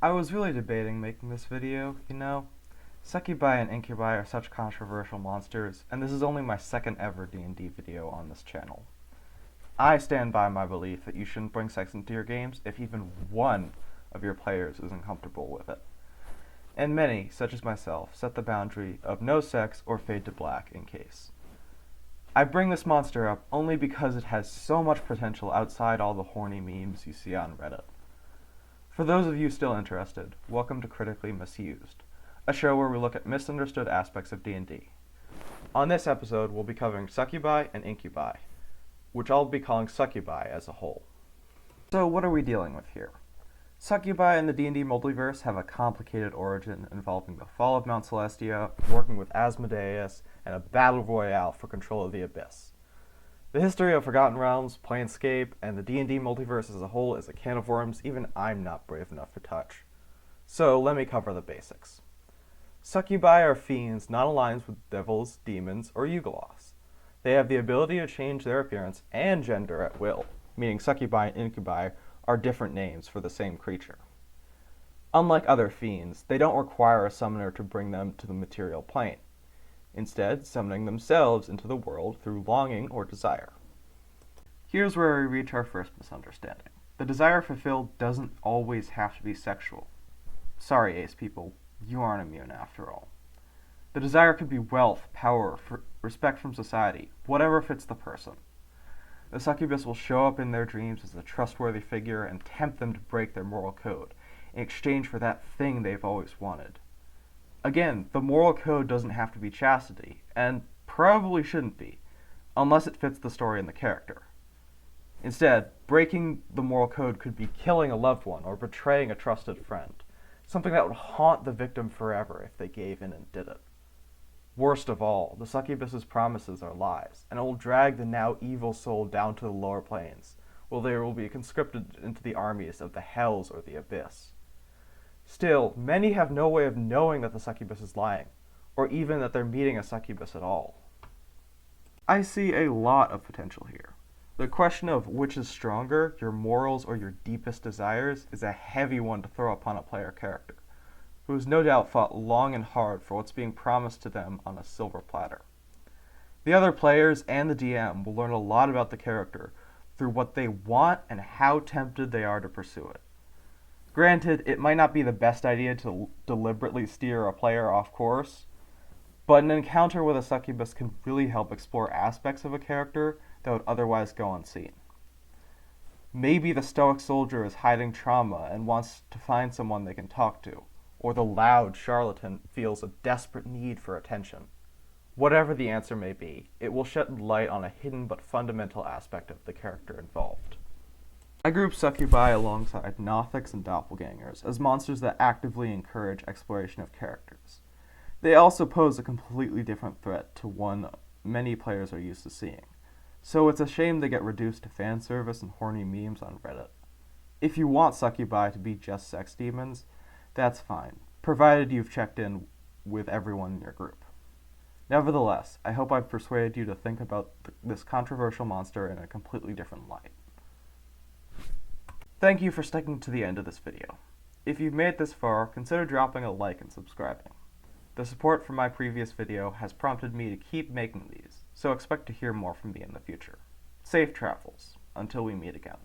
I was really debating making this video, Succubi and Incubi are such controversial monsters, and this is only my second ever D&D video on this channel. I stand by my belief that you shouldn't bring sex into your games if even one of your players isn't comfortable with it. And many, such as myself, set the boundary of no sex or fade to black in case. I bring this monster up only because it has so much potential outside all the horny memes you see on Reddit. For those of you still interested, welcome to Critically Misused, a show where we look at misunderstood aspects of D&D. On this episode, we'll be covering Succubi and Incubi, which I'll be calling Succubi as a whole. So what are we dealing with here? Succubi in the D&D multiverse have a complicated origin involving the fall of Mount Celestia, working with Asmodeus, and a battle royale for control of the Abyss. The history of Forgotten Realms, Planescape, and the D&D multiverse as a whole is a can of worms even I'm not brave enough to touch. So let me cover the basics. Succubi are fiends not aligned with devils, demons, or Yugoloths. They have the ability to change their appearance and gender at will, meaning Succubi and Incubi are different names for the same creature. Unlike other fiends, they don't require a summoner to bring them to the material plane, instead summoning themselves into the world through longing or desire. Here's where we reach our first misunderstanding. The desire fulfilled doesn't always have to be sexual. Sorry, ace people, you aren't immune after all. The desire could be wealth, power, respect from society, whatever fits the person. The succubus will show up in their dreams as a trustworthy figure and tempt them to break their moral code in exchange for that thing they've always wanted. Again, the moral code doesn't have to be chastity, and probably shouldn't be, unless it fits the story and the character. Instead, breaking the moral code could be killing a loved one or betraying a trusted friend, something that would haunt the victim forever if they gave in and did it. Worst of all, the succubus's promises are lies, and it will drag the now evil soul down to the lower planes, where they will be conscripted into the armies of the Hells or the Abyss. Still, many have no way of knowing that the succubus is lying, or even that they're meeting a succubus at all. I see a lot of potential here. The question of which is stronger, your morals or your deepest desires, is a heavy one to throw upon a player character, who has no doubt fought long and hard for what's being promised to them on a silver platter. The other players and the DM will learn a lot about the character through what they want and how tempted they are to pursue it. Granted, it might not be the best idea to deliberately steer a player off course, but an encounter with a succubus can really help explore aspects of a character that would otherwise go unseen. Maybe the stoic soldier is hiding trauma and wants to find someone they can talk to, or the loud charlatan feels a desperate need for attention. Whatever the answer may be, it will shed light on a hidden but fundamental aspect of the character involved. I group Succubi alongside Nothics and Doppelgangers as monsters that actively encourage exploration of characters. They also pose a completely different threat to one many players are used to seeing, so it's a shame they get reduced to fan service and horny memes on Reddit. If you want Succubi to be just sex demons, that's fine, provided you've checked in with everyone in your group. Nevertheless, I hope I've persuaded you to think about this controversial monster in a completely different light. Thank you for sticking to the end of this video. If you've made it this far, consider dropping a like and subscribing. The support from my previous video has prompted me to keep making these, so expect to hear more from me in the future. Safe travels, until we meet again.